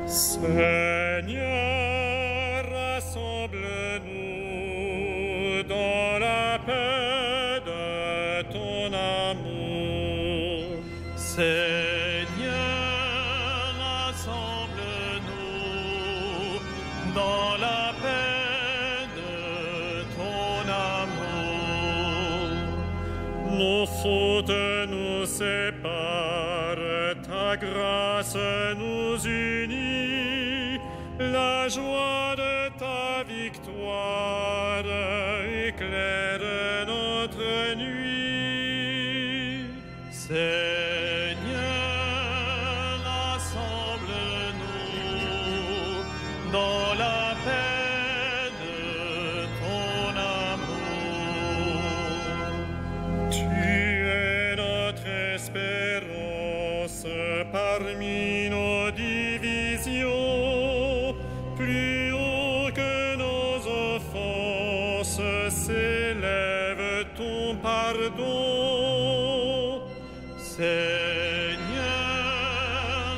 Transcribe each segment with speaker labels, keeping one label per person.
Speaker 1: Seigneur, rassemble-nous dans la paix de ton amour. Seigneur, rassemble-nous dans la paix de ton amour. Nos fautes nous séparent, ta grâce nous unit, la joie de ta victoire éclaire notre nuit. Seigneur, rassemble-nous dans la paix de ton amour. Tu es notre espérance parmi nos divisions, plus haut que nos offenses s'élève ton pardon. Seigneur,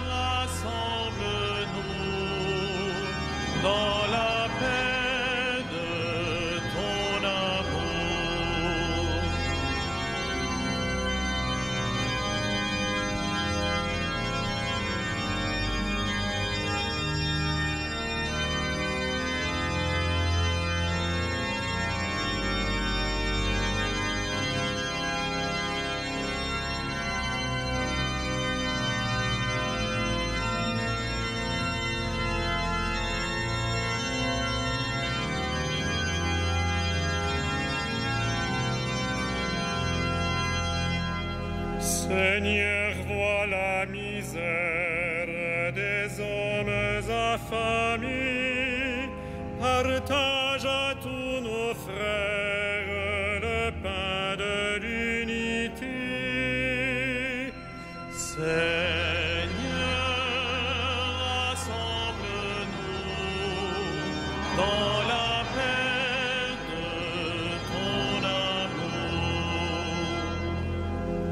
Speaker 1: rassemble-nous dans la paix de ton amour. Seigneur, vois la misère des hommes affamés, partage à tous nos frères le pain de l'unité. Seigneur, rassemble-nous dans la paix de ton amour.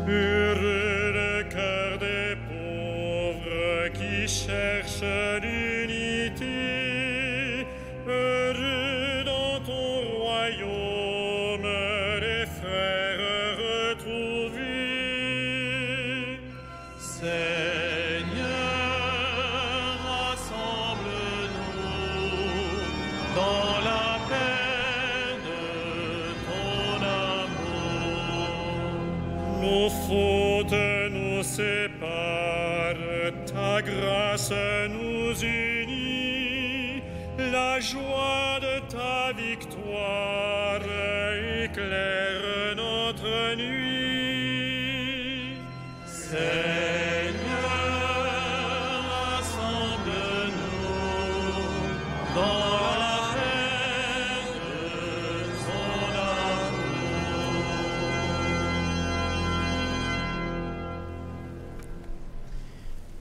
Speaker 1: Heureux le cœur des pauvres qui cherchent l'unité, heureux dans ton royaume les frères retrouvés. Seigneur, rassemble-nous dans la paix de ton amour. Nos fautes nous séparent, ta grâce nous unit, la joie de ta victoire éclaire notre nuit. Seigneur, rassemble-nous dans la paix de ton amour.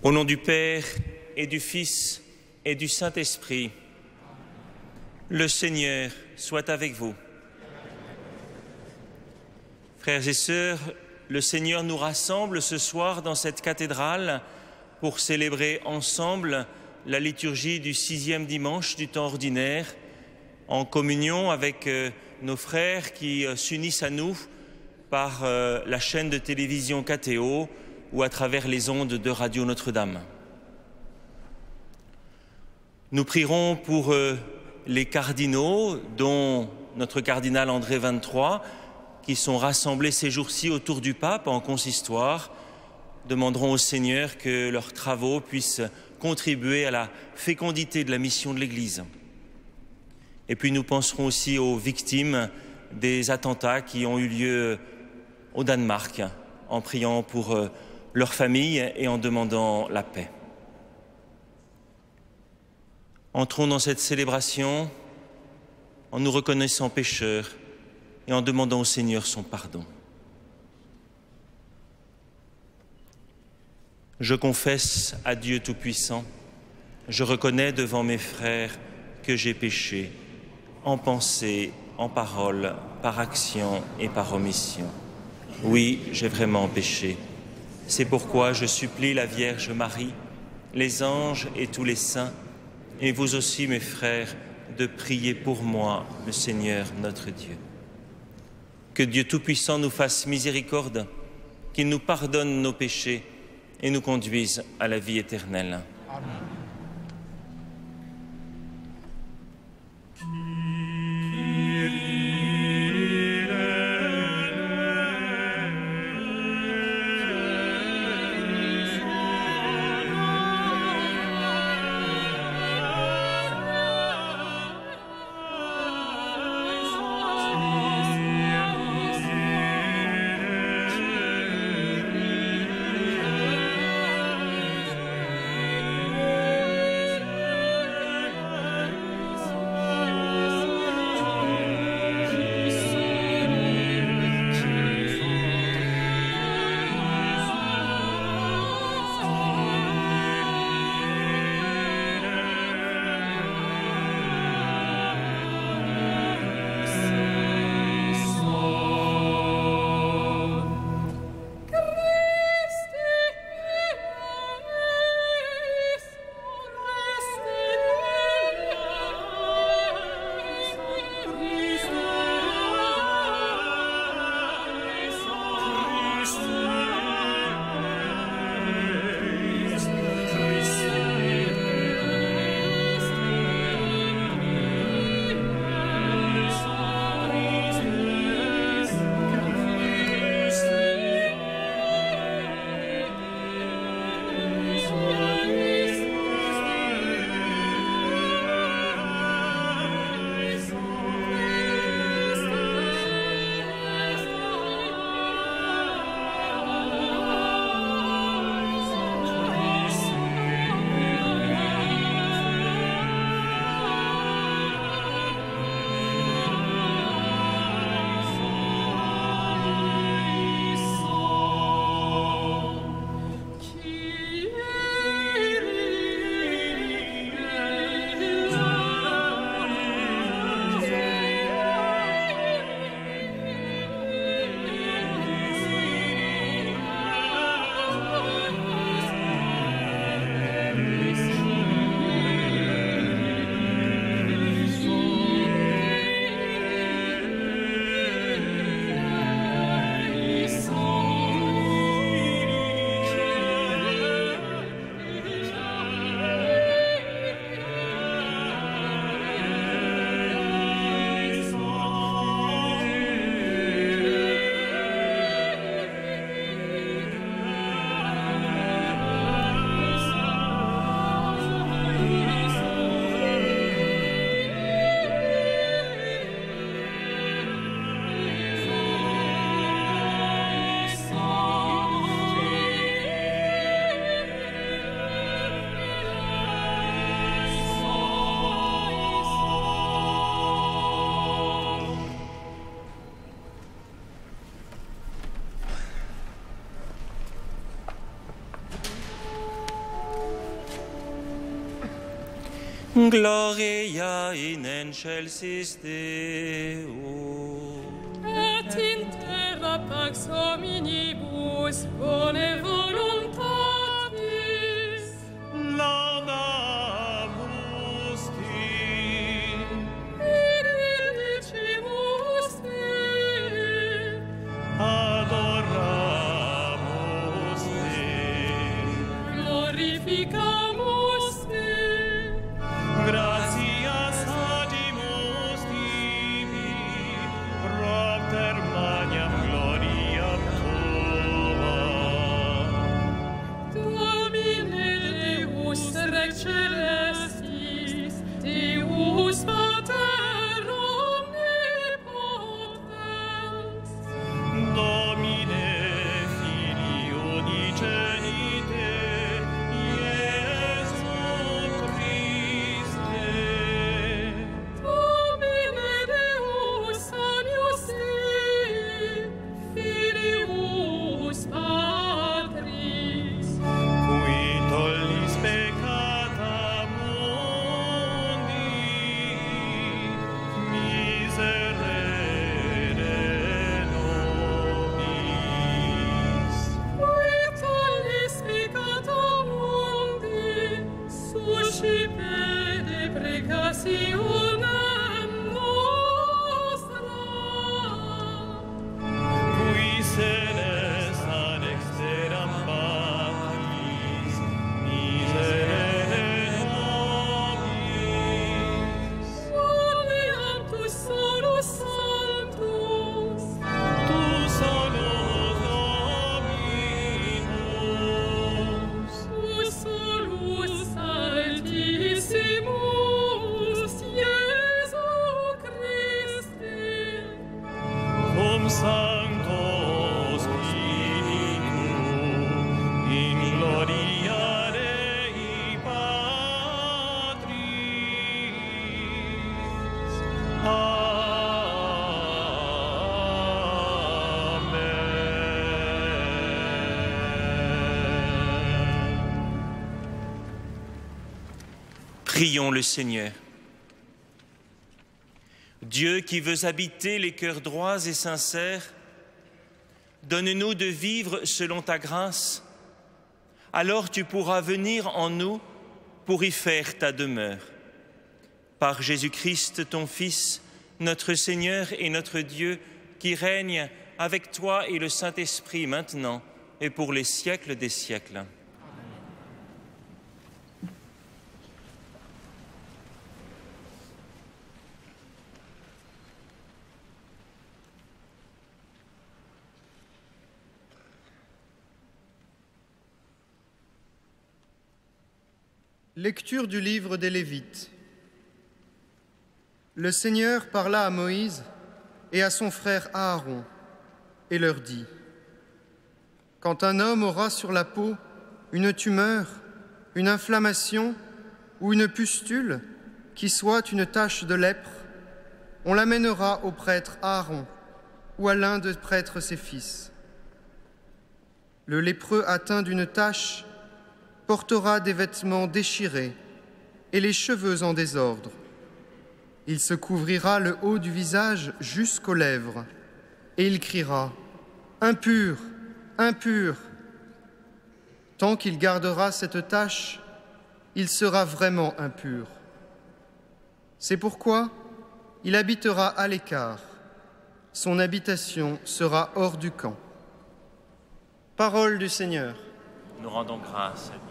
Speaker 2: Au nom du Père et du Fils et du Saint-Esprit, le Seigneur soit avec vous. Frères et sœurs, le Seigneur nous rassemble ce soir dans cette cathédrale pour célébrer ensemble la liturgie du 6e dimanche du temps ordinaire, en communion avec nos frères qui s'unissent à nous par la chaîne de télévision KTO ou à travers les ondes de Radio Notre-Dame. Nous prierons pour les cardinaux, dont notre cardinal André XXIII, qui sont rassemblés ces jours-ci autour du pape en consistoire. Demanderons au Seigneur que leurs travaux puissent contribuer à la fécondité de la mission de l'Église. Et puis nous penserons aussi aux victimes des attentats qui ont eu lieu au Danemark, en priant pour leurs familles et en demandant la paix. Entrons dans cette célébration en nous reconnaissant pécheurs et en demandant au Seigneur son pardon. Je confesse à Dieu Tout-Puissant, je reconnais devant mes frères que j'ai péché, en pensée, en parole, par action et par omission. Oui, j'ai vraiment péché. C'est pourquoi je supplie la Vierge Marie, les anges et tous les saints, et vous aussi, mes frères, de prier pour moi, le Seigneur notre Dieu. Que Dieu Tout-Puissant nous fasse miséricorde, qu'il nous pardonne nos péchés et nous conduise à la vie éternelle.
Speaker 3: Amen.
Speaker 2: Gloria in excelsis Deo.
Speaker 4: Et in terra pax hominibus bone voluntatis.
Speaker 1: Laudamus Te.
Speaker 4: Benedicimus Te.
Speaker 1: Adoramus Te.
Speaker 4: Glorificamus Te.
Speaker 1: Gratias agimus tibi, propter magnam gloriam Tua.
Speaker 4: Domine Deus Rex Celestis, Deus Pater omnipotens,
Speaker 1: Domine Filii unigenite, Iesu Christe.
Speaker 4: Domine Deus Agnus Dei, Filius Patris,
Speaker 1: Qui tollis peccata
Speaker 4: salvationem nostra.
Speaker 1: Qui senes ad exteram patris, miserere nobis.
Speaker 4: Voliantus solus sanctus,
Speaker 1: Tu solus Dominus,
Speaker 4: tu solus altissimus, Iesu Christe,
Speaker 1: cum Sancto Spiritu, in gloria Dei Patris. Amen.
Speaker 2: Prions le Seigneur. Dieu qui veux habiter les cœurs droits et sincères, donne-nous de vivre selon ta grâce. Alors tu pourras venir en nous pour y faire ta demeure. Par Jésus-Christ, ton Fils, notre Seigneur et notre Dieu, qui règne avec toi et le Saint-Esprit maintenant et pour les siècles des siècles.
Speaker 3: Lecture du livre des Lévites. Le Seigneur parla à Moïse et à son frère Aaron et leur dit : Quand un homme aura sur la peau une tumeur, une inflammation ou une pustule qui soit une tache de lèpre, on l'amènera au prêtre Aaron ou à l'un des prêtres ses fils. Le lépreux atteint d'une tache portera des vêtements déchirés et les cheveux en désordre. Il se couvrira le haut du visage jusqu'aux lèvres, et il criera : Impur, impur. Tant qu'il gardera cette tache, il sera vraiment impur. C'est pourquoi il habitera à l'écart. Son habitation sera hors du camp. Parole du Seigneur.
Speaker 2: Nous rendons grâce à Dieu.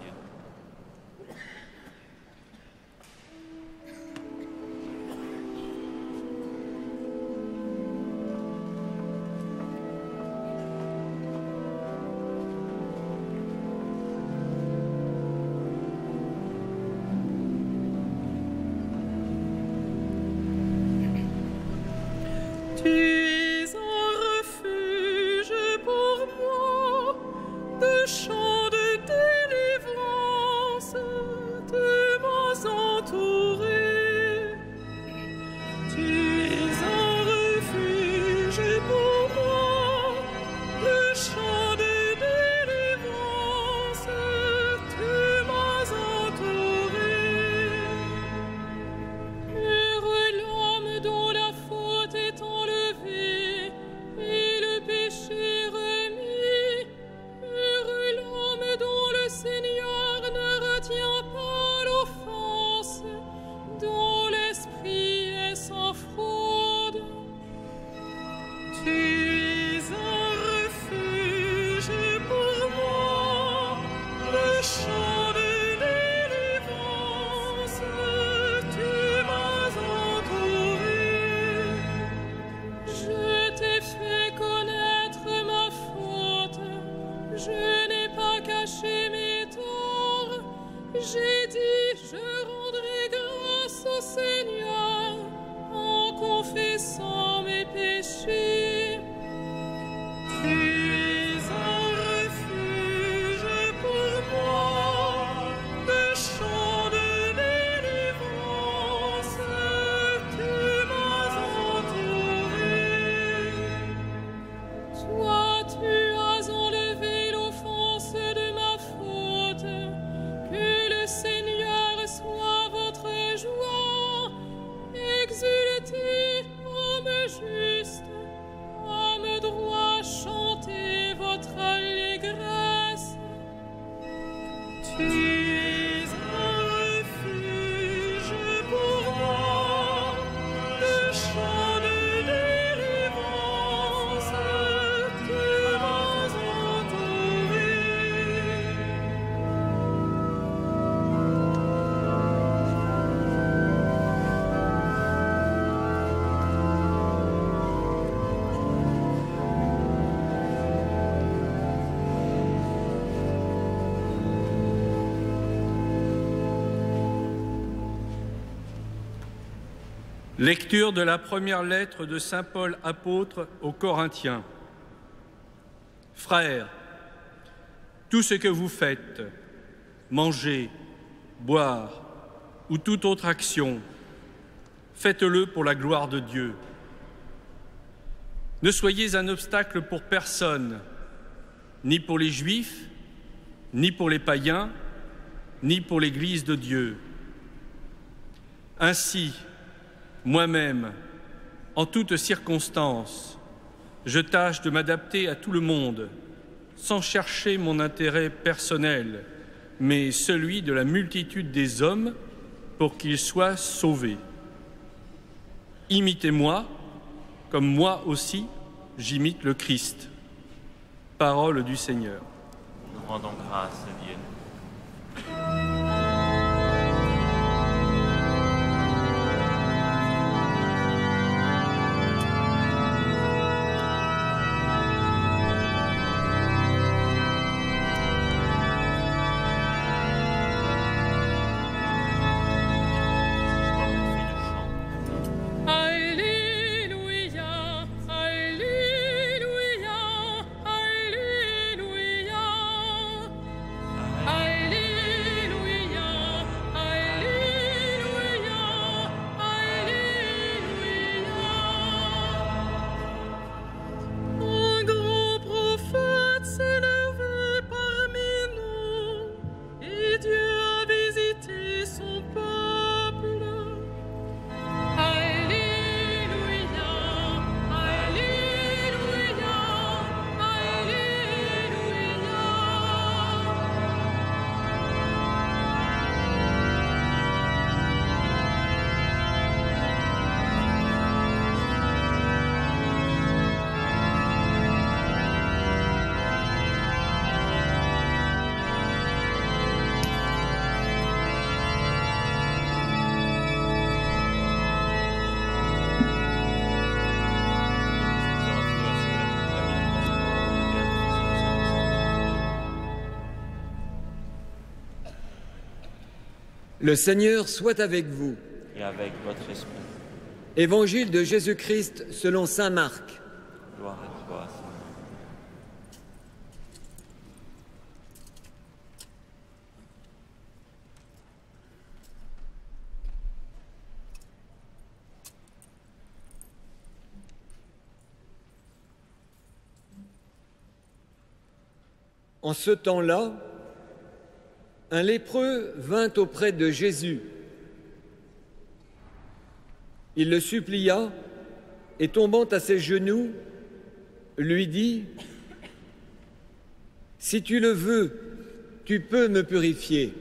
Speaker 4: tu es un refuge pour moi, de chants de délivrance, tu m'as entouré. Tu es un refuge pour moi, de chants de délivrance, tu m'as entouré. Heureux l'homme dont la faute est enlevée et le péché remis. Heureux l'homme dont le Seigneur ne retient pas l'offense, dont l'esprit est sans fraude. Tu es un refuge pour moi, le chant de délivrance, tu m'as entouré. Je t'ai fait connaître ma faute, je n'ai pas caché mes torts. J'ai dit, je rendrai grâce au Seigneur en confessant mes péchés. Tu es un refuge pour moi, de chants de délivrance, tu m'as entouré. Toi, tu as enlevé l'offense de ma faute, que le Seigneur soit votre joie. Exultez, homme juste,
Speaker 5: Lecture de la première lettre de saint Paul apôtre aux Corinthiens. Frères, tout ce que vous faites, manger, boire ou toute autre action, faites-le pour la gloire de Dieu. Ne soyez un obstacle pour personne, ni pour les Juifs, ni pour les païens, ni pour l'Église de Dieu. Ainsi, moi-même, en toutes circonstances, je tâche de m'adapter à tout le monde, sans chercher mon intérêt personnel, mais celui de la multitude des hommes pour qu'ils soient sauvés. Imitez-moi, comme moi aussi, j'imite le Christ. Parole du Seigneur.
Speaker 2: Nous rendons grâce à Dieu.
Speaker 6: Le Seigneur soit avec vous.
Speaker 2: Et avec votre esprit.
Speaker 6: Évangile de Jésus-Christ selon saint Marc.
Speaker 2: Gloire à toi, Seigneur.
Speaker 6: En ce temps-là, un lépreux vint auprès de Jésus. Il le supplia et, tombant à ses genoux, lui dit : « Si tu le veux, tu peux me purifier. »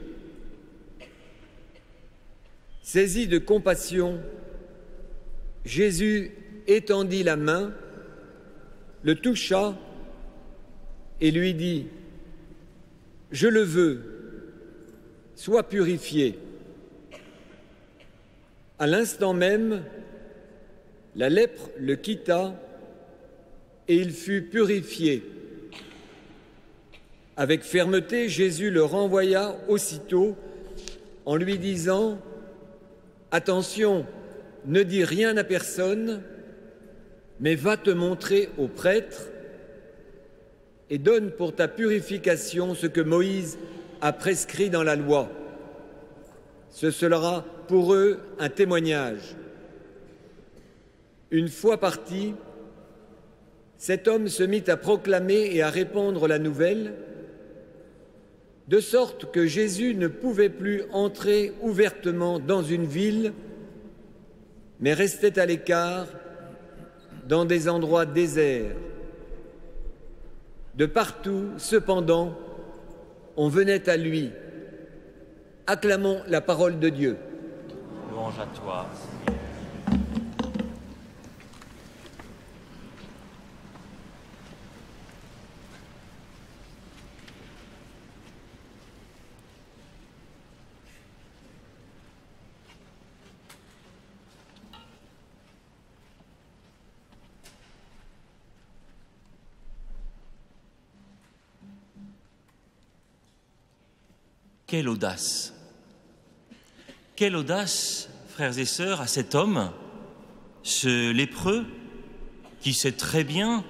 Speaker 6: Saisi de compassion, Jésus étendit la main, le toucha et lui dit : « Je le veux. Sois purifié. » À l'instant même, la lèpre le quitta et il fut purifié. Avec fermeté, Jésus le renvoya aussitôt en lui disant : « Attention, ne dis rien à personne, mais va te montrer au prêtre et donne pour ta purification ce que Moïse a prescrit dans la loi. Ce sera pour eux un témoignage. » Une fois parti, cet homme se mit à proclamer et à répandre la nouvelle, de sorte que Jésus ne pouvait plus entrer ouvertement dans une ville, mais restait à l'écart, dans des endroits déserts. De partout, cependant, on venait à lui. Acclamons la parole de Dieu.
Speaker 2: Louange à toi, Seigneur. Quelle audace! Quelle audace, frères et sœurs, à cet homme ce lépreux qui sait très bien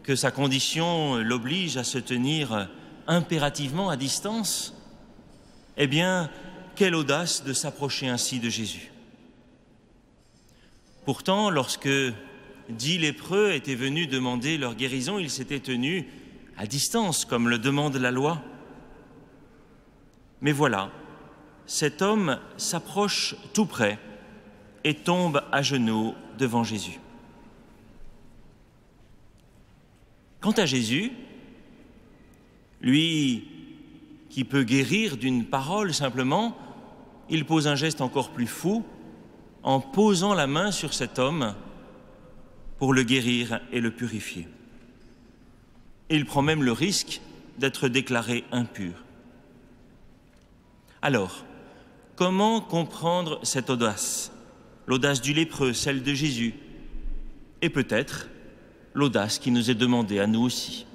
Speaker 2: que sa condition l'oblige à se tenir impérativement à distance, eh bien, quelle audace de s'approcher ainsi de Jésus. Pourtant, lorsque 10 lépreux étaient venus demander leur guérison, ils s'étaient tenus à distance, comme le demande la loi. Mais voilà, cet homme s'approche tout près et tombe à genoux devant Jésus. Quant à Jésus, lui qui peut guérir d'une parole simplement, il pose un geste encore plus fou en posant la main sur cet homme pour le guérir et le purifier. Et il prend même le risque d'être déclaré impur. Alors, comment comprendre cette audace? L'audace du lépreux, celle de Jésus, et peut-être l'audace qui nous est demandée à nous aussi.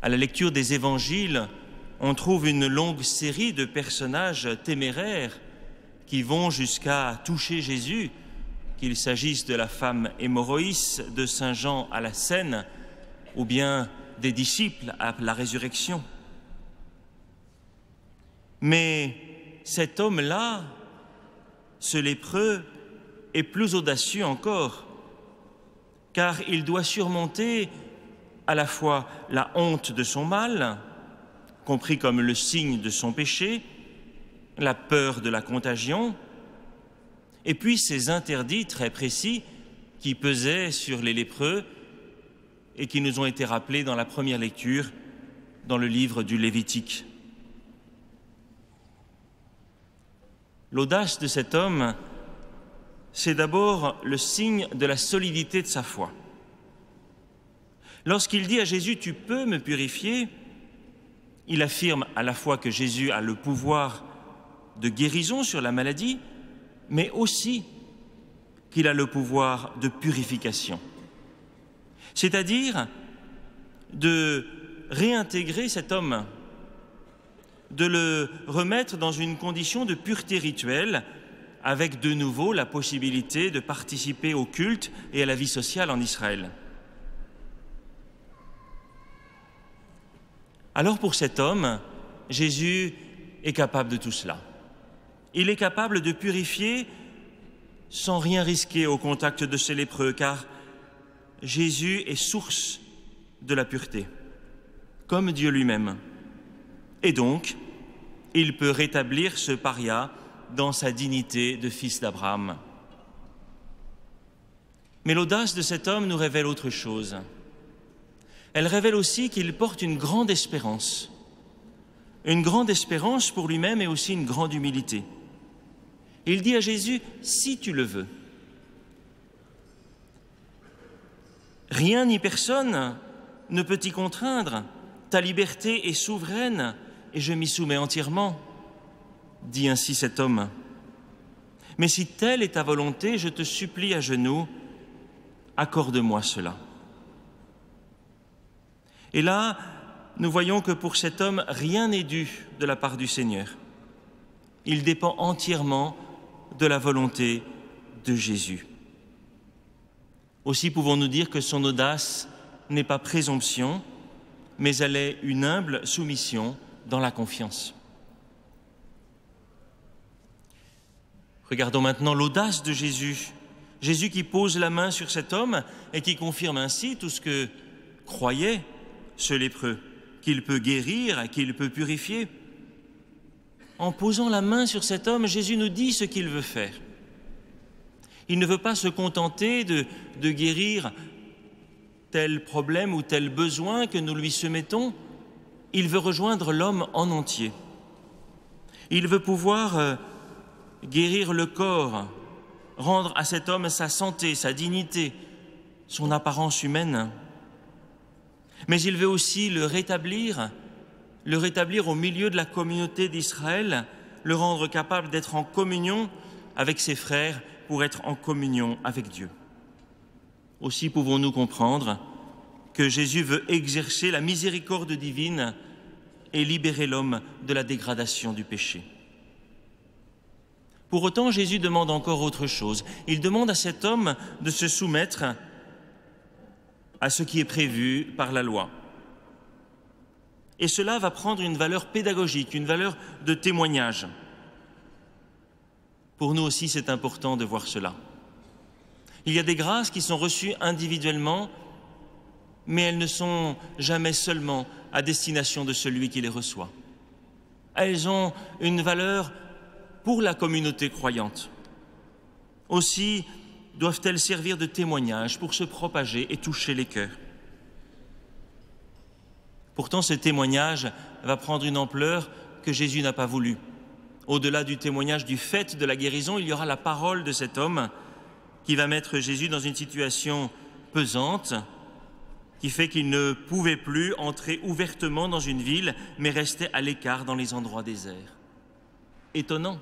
Speaker 2: À la lecture des évangiles, on trouve une longue série de personnages téméraires qui vont jusqu'à toucher Jésus, qu'il s'agisse de la femme hémorroïs, de Saint Jean à la Seine, ou bien des disciples à la résurrection. Mais cet homme-là, ce lépreux, est plus audacieux encore, car il doit surmonter à la fois la honte de son mal, compris comme le signe de son péché, la peur de la contagion, et puis ces interdits très précis qui pesaient sur les lépreux et qui nous ont été rappelés dans la première lecture dans le livre du Lévitique. L'audace de cet homme, c'est d'abord le signe de la solidité de sa foi. Lorsqu'il dit à Jésus « Tu peux me purifier », il affirme à la fois que Jésus a le pouvoir de guérison sur la maladie, mais aussi qu'il a le pouvoir de purification. C'est-à-dire de réintégrer cet homme, de le remettre dans une condition de pureté rituelle, avec de nouveau la possibilité de participer au culte et à la vie sociale en Israël. Alors pour cet homme, Jésus est capable de tout cela. Il est capable de purifier sans rien risquer au contact de ces lépreux, car Jésus est source de la pureté, comme Dieu lui-même. Et donc, il peut rétablir ce paria dans sa dignité de fils d'Abraham. Mais l'audace de cet homme nous révèle autre chose. Elle révèle aussi qu'il porte une grande espérance pour lui-même et aussi une grande humilité. Il dit à Jésus, « Si tu le veux ». Rien ni personne ne peut t'y contraindre. Ta liberté est souveraine et je m'y soumets entièrement, dit ainsi cet homme. Mais si telle est ta volonté, je te supplie à genoux, accorde-moi cela. Et là, nous voyons que pour cet homme, rien n'est dû de la part du Seigneur. Il dépend entièrement de la volonté de Jésus. Aussi pouvons-nous dire que son audace n'est pas présomption, mais elle est une humble soumission dans la confiance. Regardons maintenant l'audace de Jésus. Jésus qui pose la main sur cet homme et qui confirme ainsi tout ce que croyait ce lépreux, qu'il peut guérir, qu'il peut purifier. En posant la main sur cet homme, Jésus nous dit ce qu'il veut faire. Il ne veut pas se contenter de guérir tel problème ou tel besoin que nous lui soumettons. Il veut rejoindre l'homme en entier. Il veut pouvoir guérir le corps, rendre à cet homme sa santé, sa dignité, son apparence humaine. Mais il veut aussi le rétablir au milieu de la communauté d'Israël, le rendre capable d'être en communion avec ses frères pour être en communion avec Dieu. Aussi pouvons-nous comprendre que Jésus veut exercer la miséricorde divine et libérer l'homme de la dégradation du péché. Pour autant, Jésus demande encore autre chose. Il demande à cet homme de se soumettre à ce qui est prévu par la loi. Et cela va prendre une valeur pédagogique, une valeur de témoignage. Pour nous aussi, c'est important de voir cela. Il y a des grâces qui sont reçues individuellement, mais elles ne sont jamais seulement à destination de celui qui les reçoit. Elles ont une valeur pour la communauté croyante. Aussi doivent-elles servir de témoignage pour se propager et toucher les cœurs. Pourtant, ce témoignage va prendre une ampleur que Jésus n'a pas voulu. Au-delà du témoignage du fait de la guérison, il y aura la parole de cet homme qui va mettre Jésus dans une situation pesante, qui fait qu'il ne pouvait plus entrer ouvertement dans une ville, mais restait à l'écart dans les endroits déserts. Étonnant.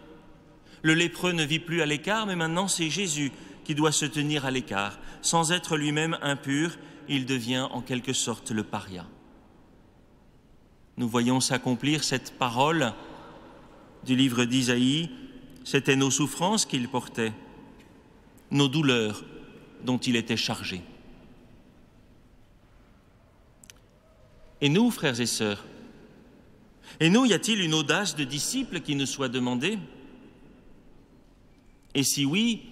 Speaker 2: Le lépreux ne vit plus à l'écart, mais maintenant c'est Jésus qui doit se tenir à l'écart. Sans être lui-même impur, il devient en quelque sorte le paria. Nous voyons s'accomplir cette parole du livre d'Isaïe. C'était nos souffrances qu'il portait, nos douleurs dont il était chargé. Et nous, frères et sœurs, et nous, y a-t-il une audace de disciple qui nous soit demandée? Et si oui,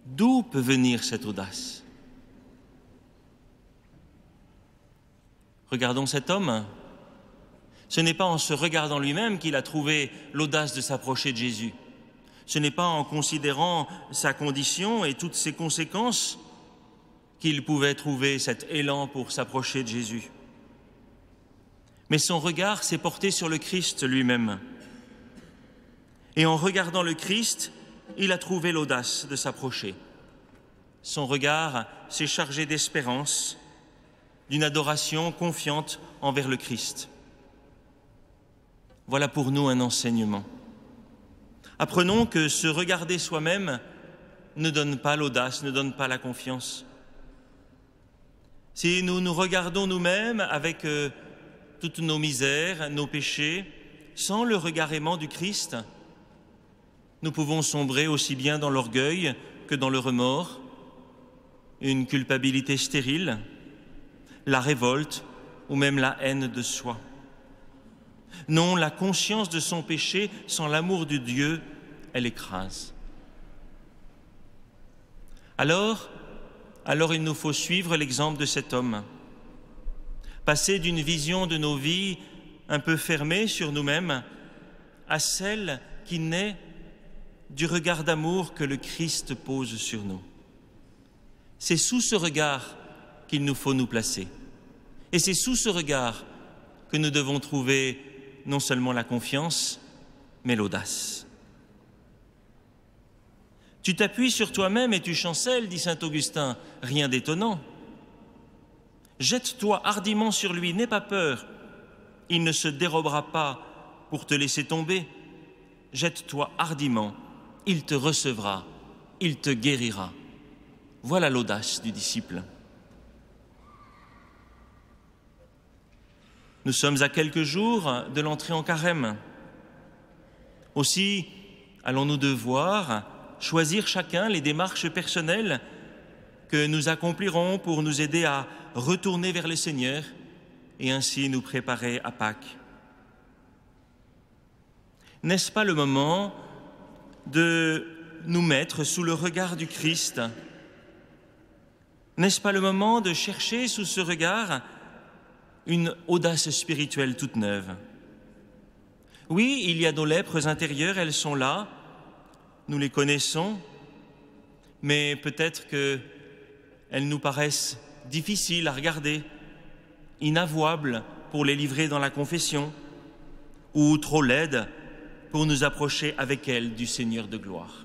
Speaker 2: d'où peut venir cette audace? Regardons cet homme. Ce n'est pas en se regardant lui-même qu'il a trouvé l'audace de s'approcher de Jésus. Ce n'est pas en considérant sa condition et toutes ses conséquences qu'il pouvait trouver cet élan pour s'approcher de Jésus. Mais son regard s'est porté sur le Christ lui-même. Et en regardant le Christ, il a trouvé l'audace de s'approcher. Son regard s'est chargé d'espérance, d'une adoration confiante envers le Christ. Voilà pour nous un enseignement. Apprenons que se regarder soi-même ne donne pas l'audace, ne donne pas la confiance. Si nous nous regardons nous-mêmes avec toutes nos misères, nos péchés, sans le regard aimant du Christ, nous pouvons sombrer aussi bien dans l'orgueil que dans le remords, une culpabilité stérile, la révolte ou même la haine de soi. Non, la conscience de son péché, sans l'amour de Dieu, elle écrase. Alors il nous faut suivre l'exemple de cet homme. Passer d'une vision de nos vies un peu fermée sur nous-mêmes à celle qui naît du regard d'amour que le Christ pose sur nous. C'est sous ce regard qu'il nous faut nous placer. Et c'est sous ce regard que nous devons trouver non seulement la confiance, mais l'audace. Tu t'appuies sur toi-même et tu chancelles, dit saint Augustin, rien d'étonnant. Jette-toi hardiment sur lui, n'aie pas peur, il ne se dérobera pas pour te laisser tomber. Jette-toi hardiment, il te recevra, il te guérira. Voilà l'audace du disciple. Nous sommes à quelques jours de l'entrée en carême. Aussi, allons-nous devoir choisir chacun les démarches personnelles que nous accomplirons pour nous aider à retourner vers le Seigneur et ainsi nous préparer à Pâques. N'est-ce pas le moment de nous mettre sous le regard du Christ? N'est-ce pas le moment de chercher sous ce regard une audace spirituelle toute neuve? Oui, il y a nos lèpres intérieures, elles sont là, nous les connaissons, mais peut-être qu'elles nous paraissent difficiles à regarder, inavouables pour les livrer dans la confession, ou trop laides pour nous approcher avec elles du Seigneur de gloire.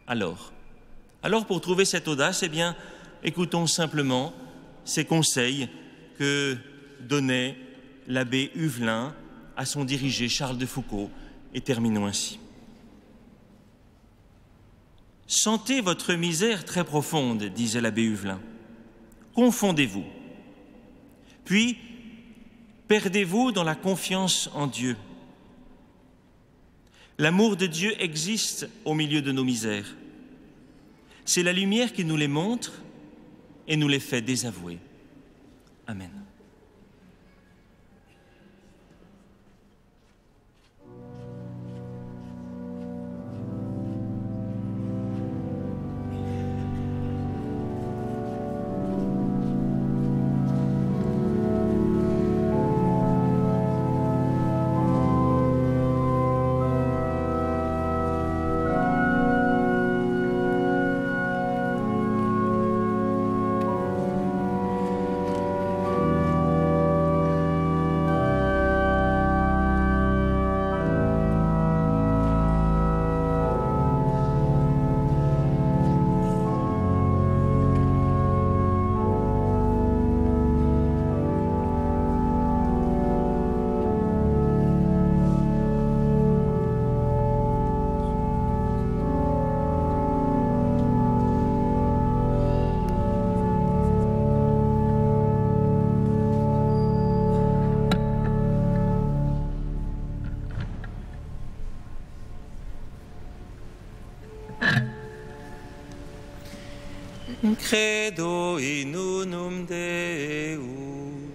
Speaker 2: Alors pour trouver cette audace, eh bien, écoutons simplement ces conseils que donnait l'abbé Huvelin à son dirigé Charles de Foucauld, et terminons ainsi. Sentez votre misère très profonde, disait l'abbé Huvelin. Confondez-vous. Puis, perdez-vous dans la confiance en Dieu. L'amour de Dieu existe au milieu de nos misères. C'est la lumière qui nous les montre et nous les fait désavouer. Amen. Credo in unum Deum,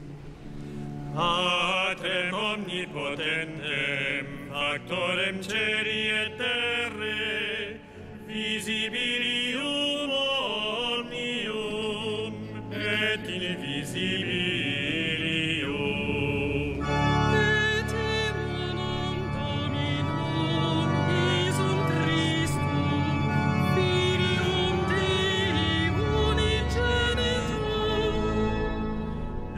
Speaker 1: Patrem omnipotentem, factorem celi et terrae, visibilium omnium et invisibilium.
Speaker 4: Et in unum Dominum Iesum Christum, Filium Dei unigenitum,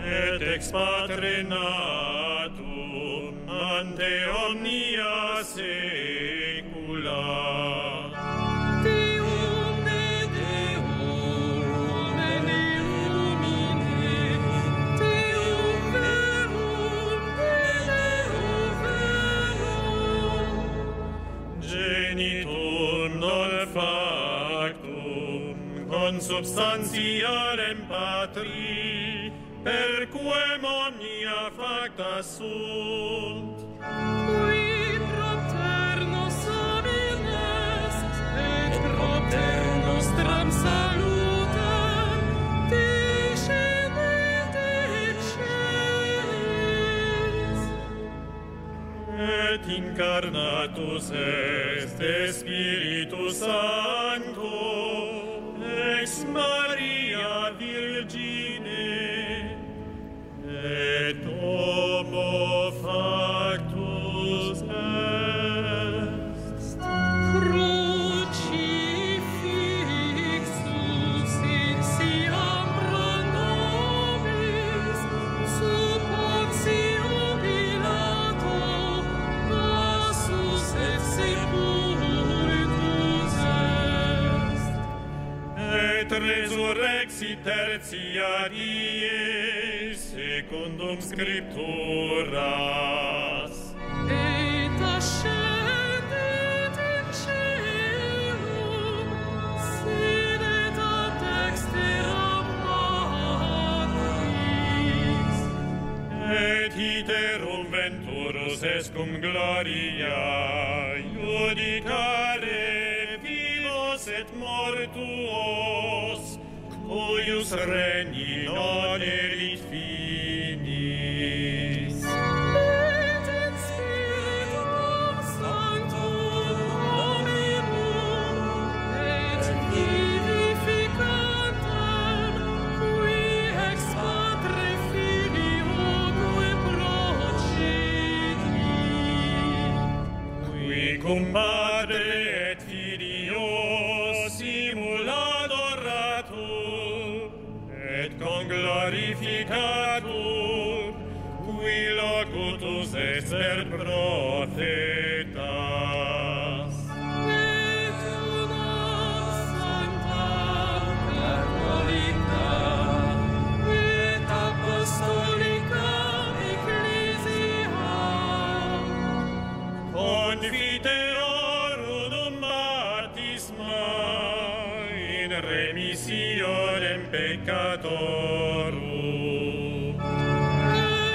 Speaker 1: Et ex Patre natum ante omnia saecula.
Speaker 4: Deum de Deum et Illumine, Deum verum de Deum verum.
Speaker 1: Genitum non factum consubstantialem Patri, per quem omnia facta sunt.
Speaker 4: Qui propter nos habil est, et propter nostram salutem, descendet ex celis.
Speaker 1: Et incarnatus est de Spiritus Sancto, ex Maria Virgine, et homo factus est.
Speaker 4: Crucifixus ixiam pro nobis, sub Pontium Pilato, passus et sepulcrus est.
Speaker 1: Et resurrexit tertia die, secundum Scripturas.
Speaker 4: Et ascendit in caelum, sidet ad dexteram Patris.
Speaker 1: Et iterum venturus est cum gloria judicare vivos et mortuos, cuius regni non erit finis.
Speaker 4: Et in Spiritum Sanctum Dominum, et vivificantem, qui ex Patre Filioque procedi.
Speaker 1: Qui cum Padre et Filio simul adoratur, et conglorificatur, qui locutus est per prophetas.
Speaker 4: Et unam sanctam catholicam, et apostolicam ecclesiam,
Speaker 1: Confiteorum baptisma in remissionem peccatorum.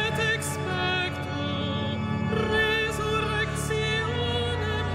Speaker 4: et expecto resurrectionem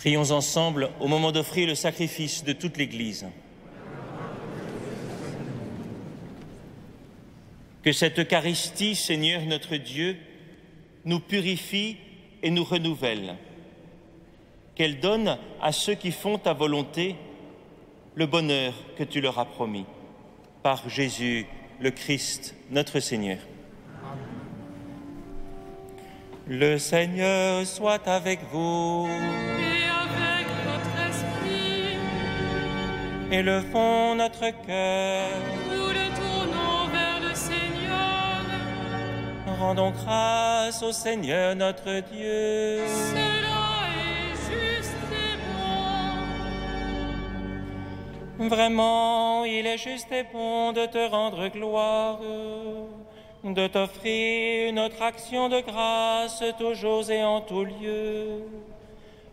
Speaker 2: Prions ensemble au moment d'offrir le sacrifice de toute l'Église. Que cette Eucharistie, Seigneur notre Dieu, nous purifie et nous renouvelle. Qu'elle donne à ceux qui font ta volonté le bonheur que tu leur as promis. Par Jésus, le Christ, notre Seigneur. Le Seigneur soit avec vous.
Speaker 4: Et avec votre esprit.
Speaker 2: Élevons notre cœur.
Speaker 4: Nous le tournons vers le Seigneur.
Speaker 2: Rendons grâce au Seigneur notre Dieu.
Speaker 4: Cela est juste et bon.
Speaker 2: Vraiment, il est juste et bon de te rendre gloire, de t'offrir notre action de grâce toujours et en tout lieu.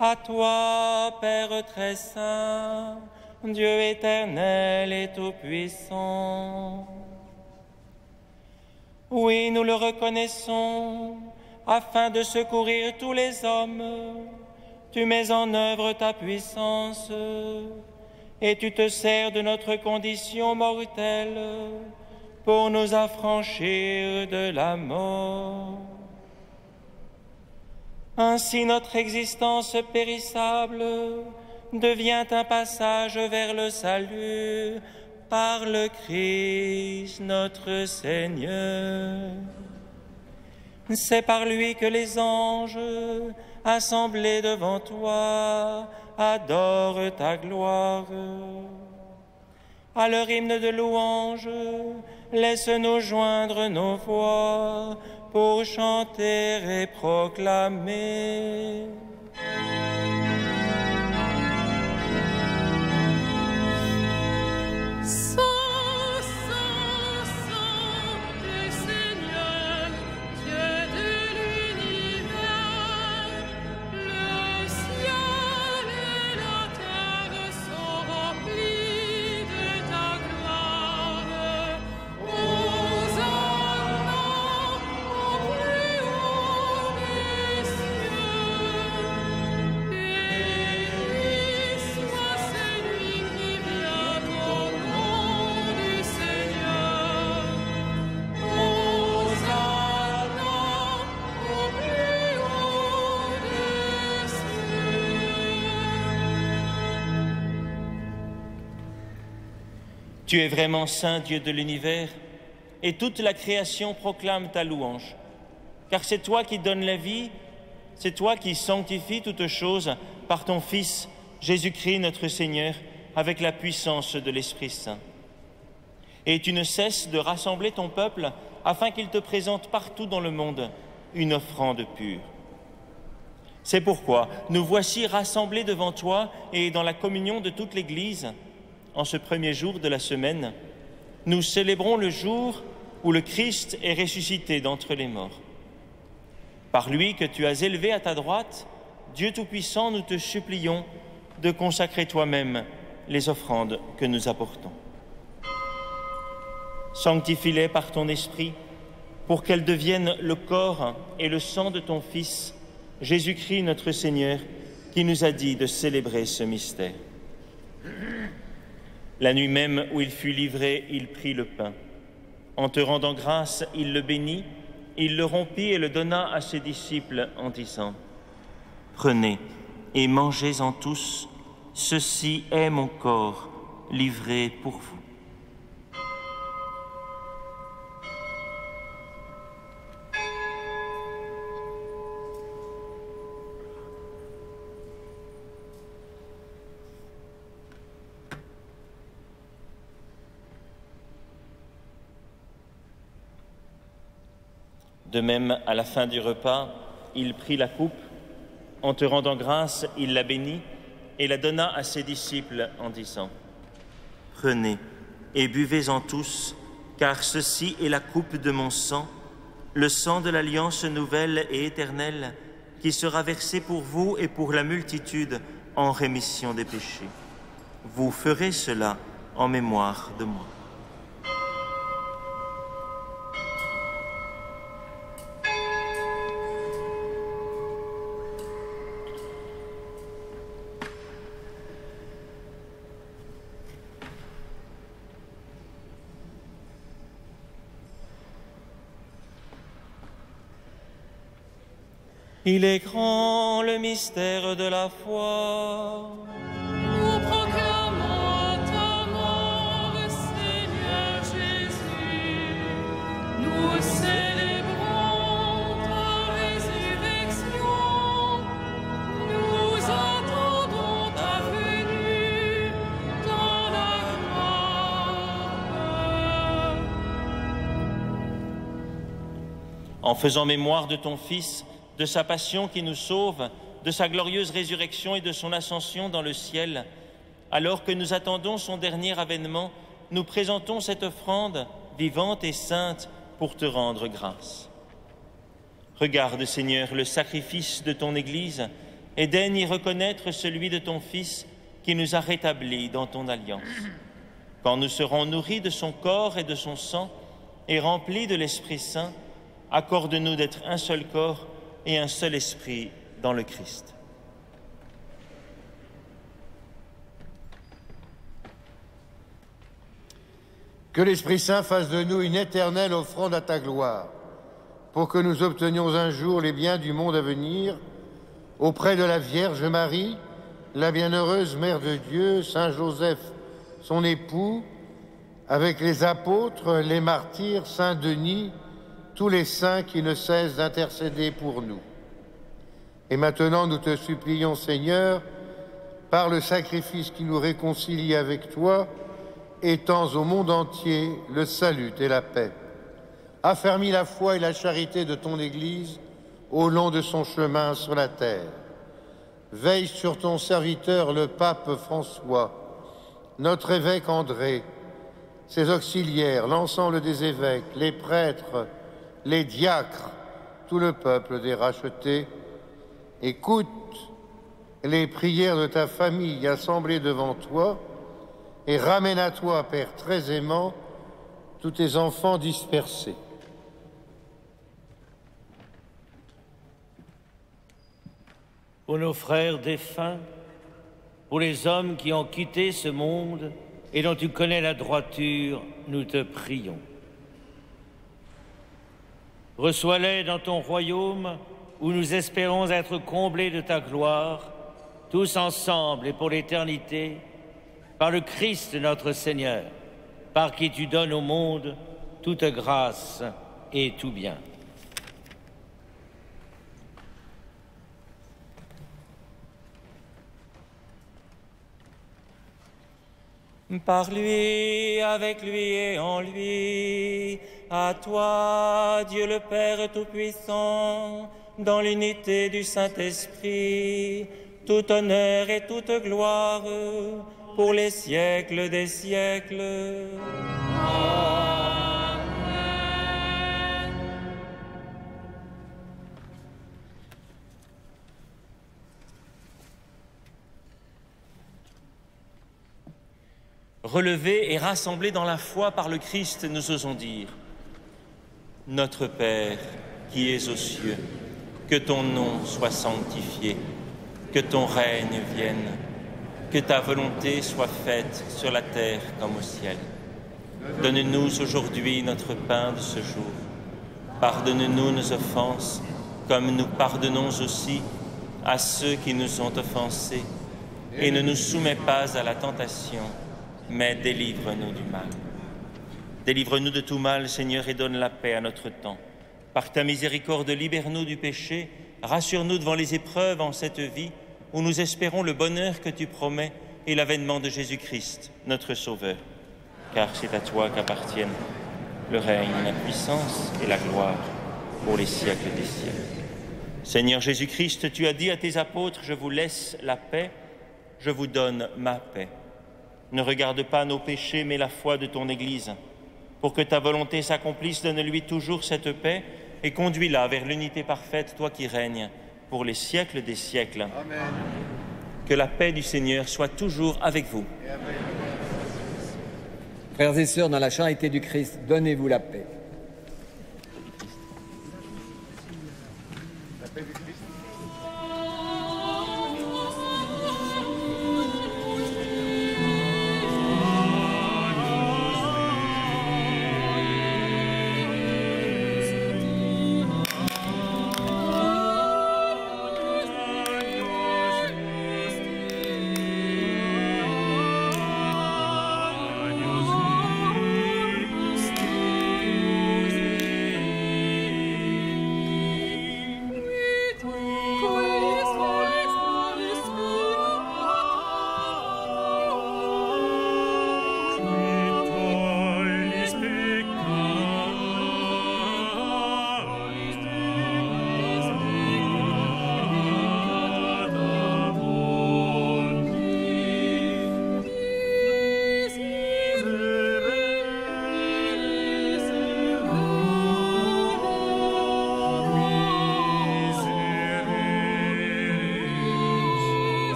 Speaker 2: À toi, Père très saint, Dieu éternel et tout-puissant. Oui, nous le reconnaissons, afin de secourir tous les hommes, tu mets en œuvre ta puissance, et tu te sers de notre condition mortelle pour nous affranchir de la mort. Ainsi notre existence périssable devient un passage vers le salut par le Christ notre Seigneur. C'est par lui que les anges, assemblés devant toi, adorent ta gloire. À leur hymne de louange, laisse-nous joindre nos voix pour chanter et proclamer.
Speaker 4: Saint, Saint, Saint, le Seigneur, Dieu de l'univers, le ciel et la terre sont remplis de ta gloire. Hosanna au plus haut des cieux. Béni soit celui qui vient au nom du Seigneur. Hosanna au plus haut des cieux.
Speaker 2: Tu es vraiment saint, Dieu de l'univers, et toute la création proclame ta louange. Car c'est toi qui donnes la vie, c'est toi qui sanctifies toutes choses par ton Fils, Jésus-Christ notre Seigneur, avec la puissance de l'Esprit Saint. Et tu ne cesses de rassembler ton peuple afin qu'il te présente partout dans le monde une offrande pure. C'est pourquoi nous voici rassemblés devant toi et dans la communion de toute l'Église. En ce premier jour de la semaine, nous célébrons le jour où le Christ est ressuscité d'entre les morts. Par lui que tu as élevé à ta droite, Dieu Tout-Puissant, nous te supplions de consacrer toi-même les offrandes que nous apportons. Sanctifie-les par ton Esprit, pour qu'elles deviennent le corps et le sang de ton Fils, Jésus-Christ notre Seigneur, qui nous a dit de célébrer ce mystère. La nuit même où il fut livré, il prit le pain. En te rendant grâce, il le bénit, il le rompit et le donna à ses disciples en disant : « Prenez et mangez-en tous, ceci est mon corps livré pour vous. » De même, à la fin du repas, il prit la coupe. En te rendant grâce, il la bénit et la donna à ses disciples en disant : « Prenez et buvez-en tous, car ceci est la coupe de mon sang, le sang de l'alliance nouvelle et éternelle, qui sera versé pour vous et pour la multitude en rémission des péchés. Vous ferez cela en mémoire de moi. » Il est grand le mystère de la foi.
Speaker 4: Nous proclamons ta mort, Seigneur Jésus. Nous célébrons ta résurrection. Nous attendons ta venue dans la gloire.
Speaker 2: En faisant mémoire de ton Fils, de sa passion qui nous sauve, de sa glorieuse résurrection et de son ascension dans le ciel, alors que nous attendons son dernier avènement, nous présentons cette offrande vivante et sainte pour te rendre grâce. Regarde, Seigneur, le sacrifice de ton Église et daigne y reconnaître celui de ton Fils qui nous a rétablis dans ton alliance. Quand nous serons nourris de son corps et de son sang et remplis de l'Esprit Saint, accorde-nous d'être un seul corps et un seul esprit dans le Christ.
Speaker 7: Que l'Esprit Saint fasse de nous une éternelle offrande à ta gloire, pour que nous obtenions un jour les biens du monde à venir, auprès de la Vierge Marie, la bienheureuse Mère de Dieu, Saint Joseph, son époux, avec les apôtres, les martyrs, Saint Denis, tous les saints qui ne cessent d'intercéder pour nous. Et maintenant, nous te supplions, Seigneur, par le sacrifice qui nous réconcilie avec toi, étends au monde entier le salut et la paix. Affermis la foi et la charité de ton Église au long de son chemin sur la terre. Veille sur ton serviteur, le pape François, notre évêque André, ses auxiliaires, l'ensemble des évêques, les prêtres, les diacres, tout le peuple des rachetés. Écoute les prières de ta famille assemblée devant toi et ramène à toi, Père très aimant, tous tes enfants dispersés.
Speaker 8: Pour nos frères défunts, pour les hommes qui ont quitté ce monde et dont tu connais la droiture, nous te prions. Reçois-les dans ton royaume où nous espérons être comblés de ta gloire, tous ensemble et pour l'éternité, par le Christ notre Seigneur, par qui tu donnes au monde toute grâce et tout bien.
Speaker 2: Par lui, avec lui et en lui, à toi, Dieu le Père Tout-Puissant, dans l'unité du Saint-Esprit, tout honneur et toute gloire pour les siècles des siècles. Relevés et rassemblés dans la foi par le Christ, nous osons dire: Notre Père, qui es aux cieux, que ton nom soit sanctifié, que ton règne vienne, que ta volonté soit faite sur la terre comme au ciel. Donne-nous aujourd'hui notre pain de ce jour. Pardonne-nous nos offenses, comme nous pardonnons aussi à ceux qui nous ont offensés. Et ne nous soumets pas à la tentation, mais délivre-nous du mal. Délivre-nous de tout mal, Seigneur, et donne la paix à notre temps. Par ta miséricorde, libère-nous du péché, rassure-nous devant les épreuves en cette vie, où nous espérons le bonheur que tu promets et l'avènement de Jésus-Christ, notre Sauveur. Car c'est à toi qu'appartiennent le règne, la puissance et la gloire pour les siècles des siècles. Seigneur Jésus-Christ, tu as dit à tes apôtres: je vous laisse la paix, je vous donne ma paix. Ne regarde pas nos péchés, mais la foi de ton Église. Pour que ta volonté s'accomplisse, donne-lui toujours cette paix et conduis-la vers l'unité parfaite, toi qui règnes pour les siècles des siècles.
Speaker 7: Amen.
Speaker 2: Que la paix du Seigneur soit toujours avec vous.
Speaker 6: Frères et sœurs, dans la charité du Christ, donnez-vous la paix.
Speaker 7: La paix du Christ.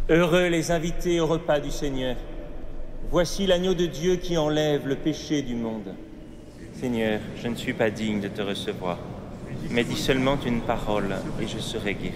Speaker 2: Heureux les invités au repas du Seigneur. Voici l'agneau de Dieu qui enlève le péché du monde. Seigneur, je ne suis pas digne de te recevoir, mais dis seulement une parole et je serai guéri.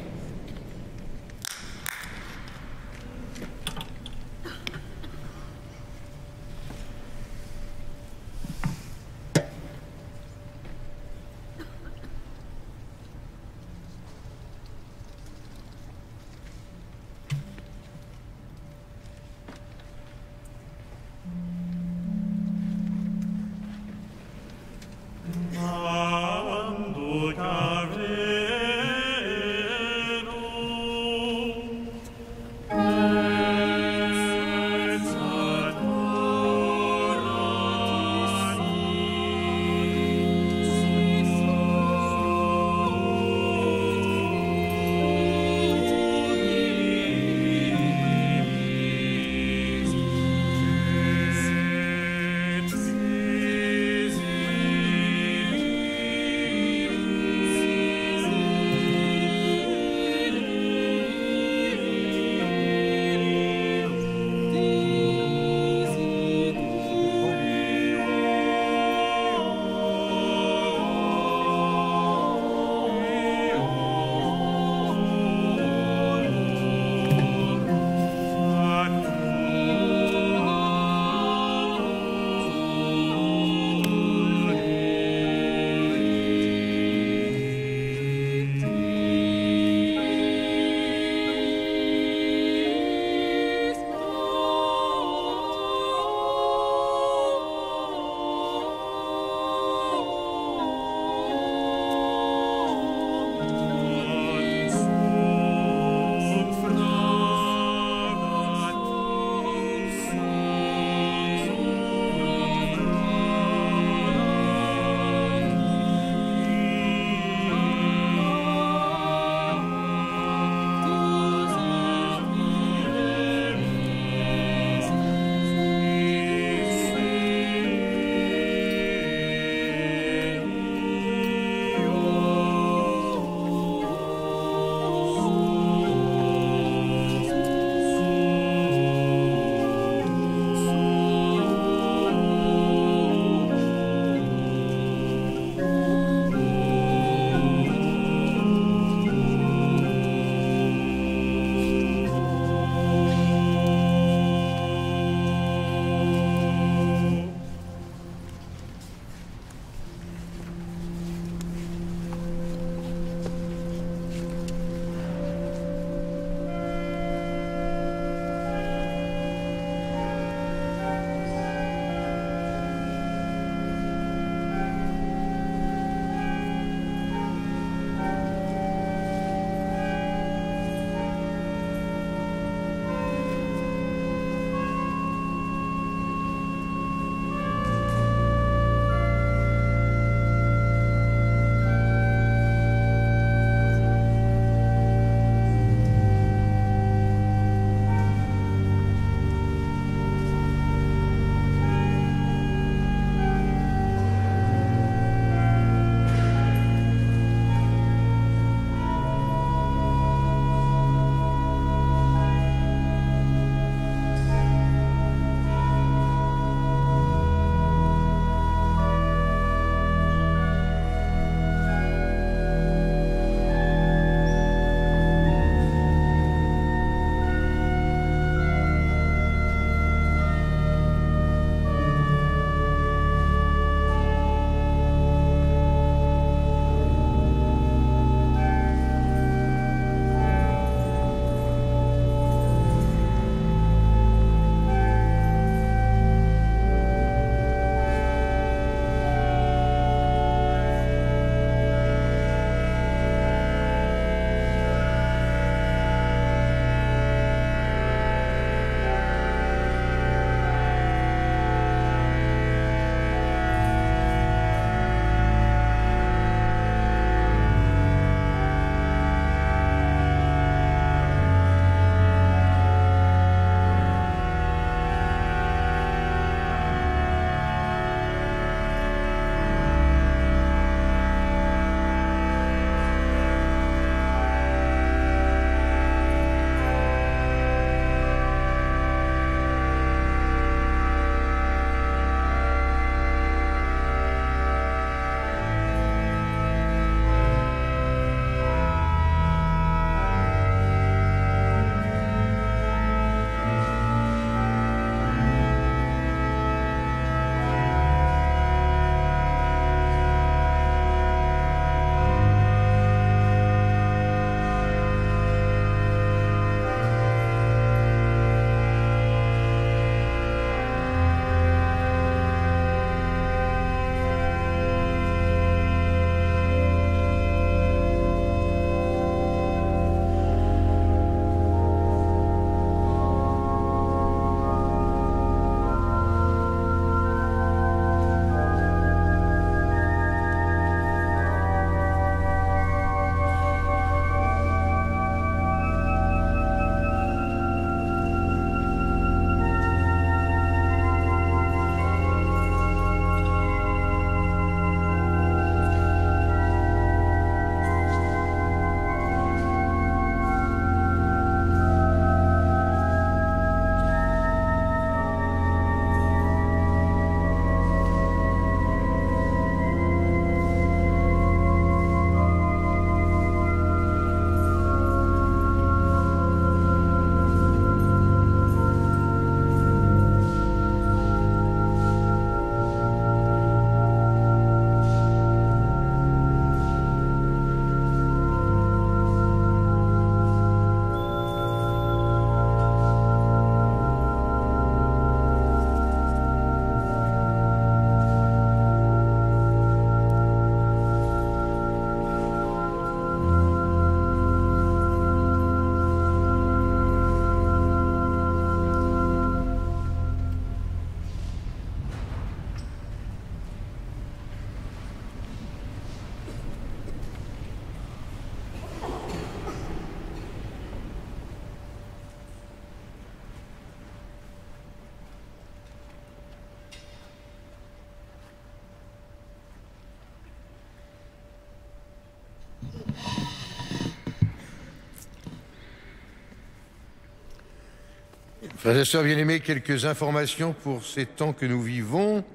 Speaker 7: Frères et sœurs bien-aimés, quelques informations pour ces temps que nous vivons.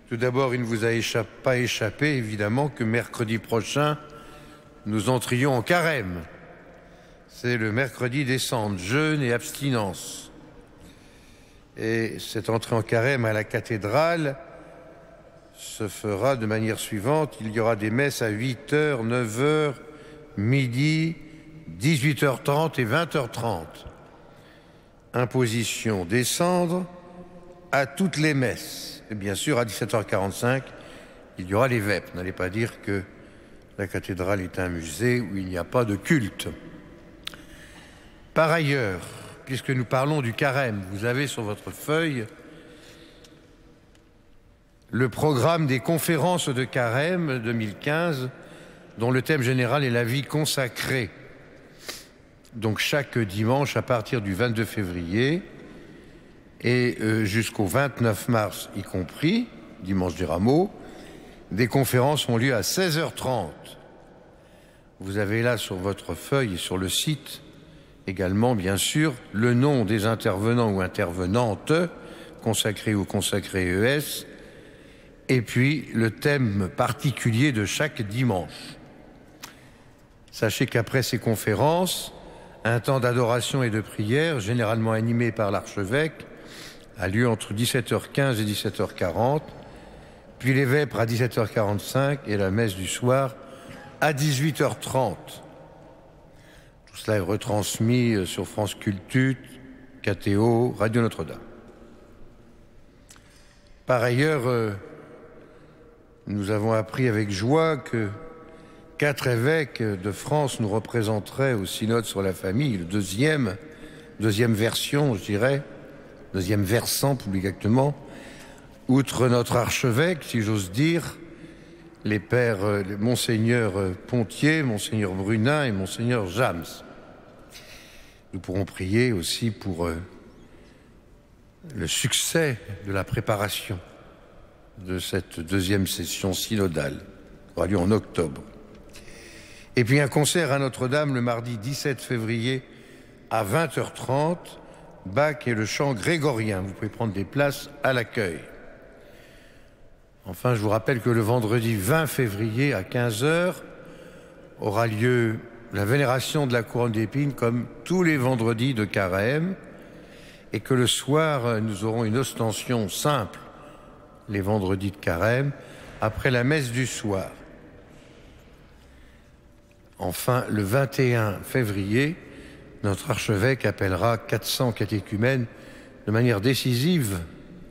Speaker 7: Tout d'abord, il ne vous a pas échappé, évidemment, que mercredi prochain, nous entrions en carême. C'est le mercredi des cendres, jeûne et abstinence. Et cette entrée en carême à la cathédrale se fera de manière suivante. Il y aura des messes à 8h, 9h, midi, 18h30 et 20h30. Imposition des cendres à toutes les messes. Et bien sûr, à 17h45, il y aura les vêpres. N'allez pas dire que la cathédrale est un musée où il n'y a pas de culte. Par ailleurs, puisque nous parlons du carême, vous avez sur votre feuille le programme des conférences de carême 2015, dont le thème général est la vie consacrée. Donc chaque dimanche à partir du 22 février et jusqu'au 29 mars y compris, dimanche des Rameaux, des conférences ont lieu à 16h30. Vous avez là sur votre feuille et sur le site également, bien sûr, le nom des intervenants ou intervenantes, consacrés ou consacrés ES, et puis le thème particulier de chaque dimanche. Sachez qu'après ces conférences, un temps d'adoration et de prière, généralement animé par l'archevêque, a lieu entre 17h15 et 17h40, puis les vêpres à 17h45 et la messe du soir à 18h30. Tout cela est retransmis sur France Culture, KTO, Radio Notre-Dame. Par ailleurs, nous avons appris avec joie que 4 évêques de France nous représenteraient au synode sur la famille, le deuxième version, je dirais, deuxième versant plus exactement, outre notre archevêque, si j'ose dire, les pères Monseigneur Pontier, Monseigneur Brunin et Monseigneur Jams. Nous pourrons prier aussi pour le succès de la préparation de cette deuxième session synodale, qui aura lieu en octobre. Et puis un concert à Notre-Dame le mardi 17 février à 20h30, Bach et le chant grégorien. Vous pouvez prendre des places à l'accueil. Enfin, je vous rappelle que le vendredi 20 février à 15h aura lieu la vénération de la couronne d'épines comme tous les vendredis de carême et que le soir, nous aurons une ostension simple les vendredis de carême après la messe du soir. Enfin, le 21 février, notre archevêque appellera 400 catéchumènes de manière décisive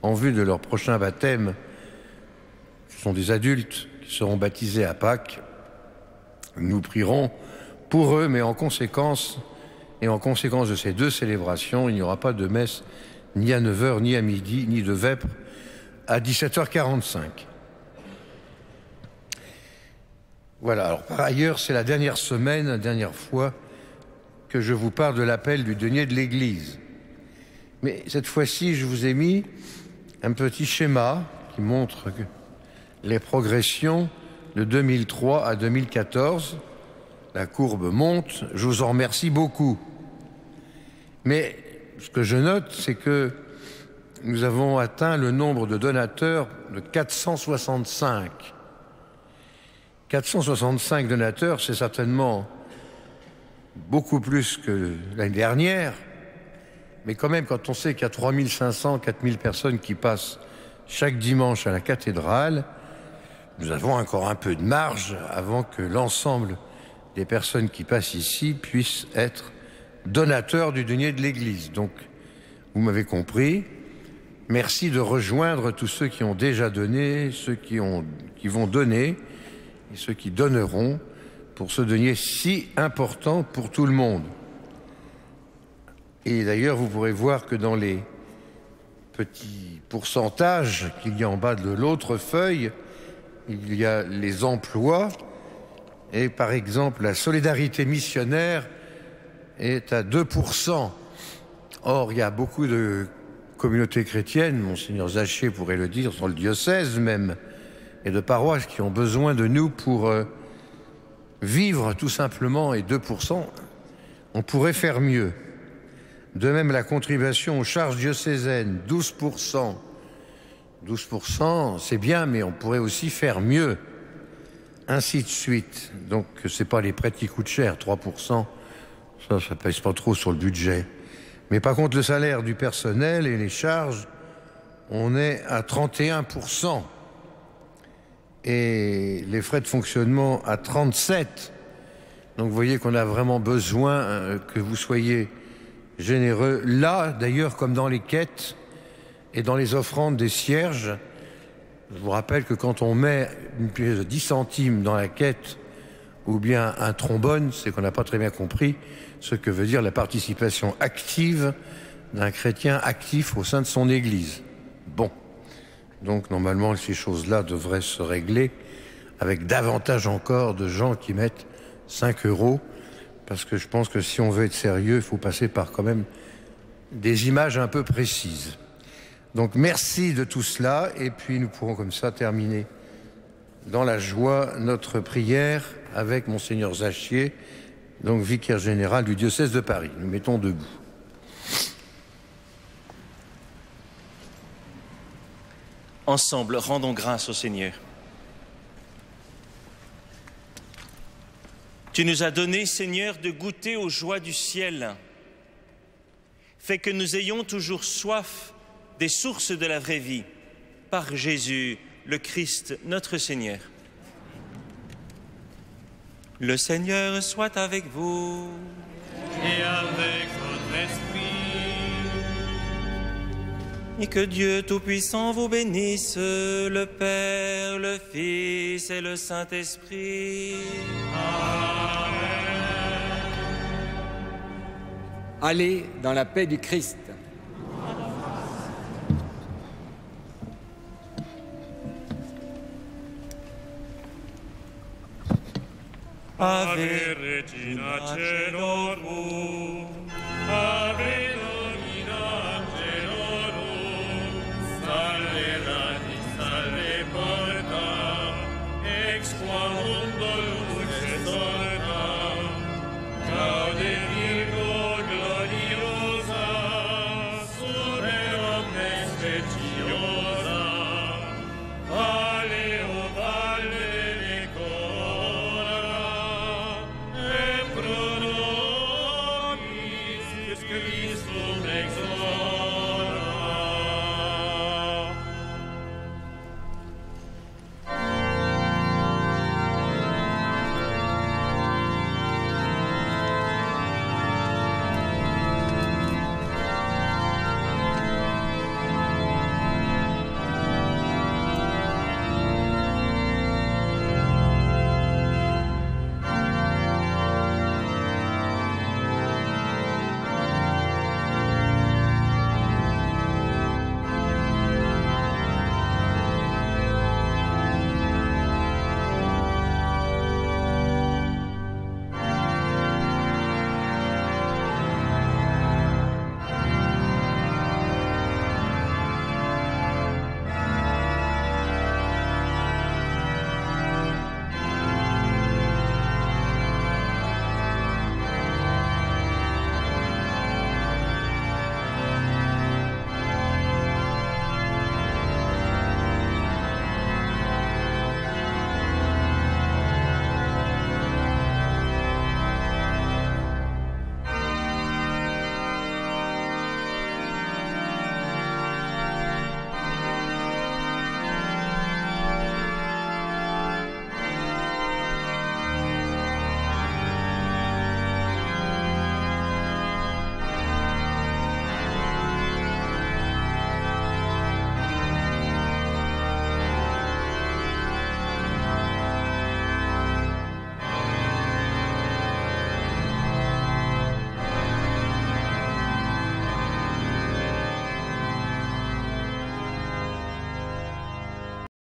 Speaker 7: en vue de leur prochain baptême. Ce sont des adultes qui seront baptisés à Pâques. Nous prierons pour eux, mais en conséquence de ces deux célébrations, il n'y aura pas de messe ni à 9h, ni à midi, ni de vêpres à 17h45. Voilà, alors par ailleurs, c'est la dernière fois que je vous parle de l'appel du denier de l'Église. Mais cette fois-ci, je vous ai mis un petit schéma qui montre les progressions de 2003 à 2014. La courbe monte, je vous en remercie beaucoup. Mais ce que je note, c'est que nous avons atteint le nombre de donateurs de 465. 465 donateurs, c'est certainement beaucoup plus que l'année dernière, mais quand même, quand on sait qu'il y a 3500, 4000 personnes qui passent chaque dimanche à la cathédrale, nous avons encore un peu de marge avant que l'ensemble des personnes qui passent ici puissent être donateurs du denier de l'Église. Donc, vous m'avez compris, merci de rejoindre tous ceux qui ont déjà donné, ceux qui vont donner, et ceux qui donneront pour ce denier si important pour tout le monde. Et d'ailleurs, vous pourrez voir que dans les petits pourcentages qu'il y a en bas de l'autre feuille, il y a les emplois, et par exemple, la solidarité missionnaire est à 2%. Or, il y a beaucoup de communautés chrétiennes, Monseigneur Zaché pourrait le dire, dans le diocèse même, et de paroisses qui ont besoin de nous pour vivre tout simplement, et 2%, on pourrait faire mieux. De même, la contribution aux charges diocésaines, 12%. 12%, c'est bien, mais on pourrait aussi faire mieux. Ainsi de suite. Donc, ce n'est pas les prêts qui coûtent cher, 3%. Ça ne pèse pas trop sur le budget. Mais par contre, le salaire du personnel et les charges, on est à 31%. Et les frais de fonctionnement à 37%. Donc vous voyez qu'on a vraiment besoin que vous soyez généreux. Là, d'ailleurs, comme dans les quêtes et dans les offrandes des cierges, je vous rappelle que quand on met une pièce de 10 centimes dans la quête ou bien un trombone, c'est qu'on n'a pas très bien compris ce que veut dire la participation active d'un chrétien actif au sein de son Église. Bon, donc normalement ces choses-là devraient se régler avec davantage encore de gens qui mettent 5 €, parce que je pense que si on veut être sérieux, il faut passer par quand même des images un peu précises. Donc merci de tout cela, et puis nous pourrons comme ça terminer dans la joie notre prière avec Monseigneur Zachier, donc vicaire général du diocèse de Paris. Nous mettons debout.
Speaker 2: Ensemble, rendons grâce au Seigneur. Tu nous as donné, Seigneur, de goûter aux joies du ciel. Fais que nous ayons toujours soif des sources de la vraie vie, par Jésus, le Christ, notre Seigneur. Le Seigneur soit avec vous.
Speaker 1: Et avec votre esprit.
Speaker 2: Et que Dieu Tout-Puissant vous bénisse, le Père, le Fils et le Saint-Esprit.
Speaker 6: Allez dans la paix du Christ.
Speaker 2: Ave
Speaker 1: Regina Celorum.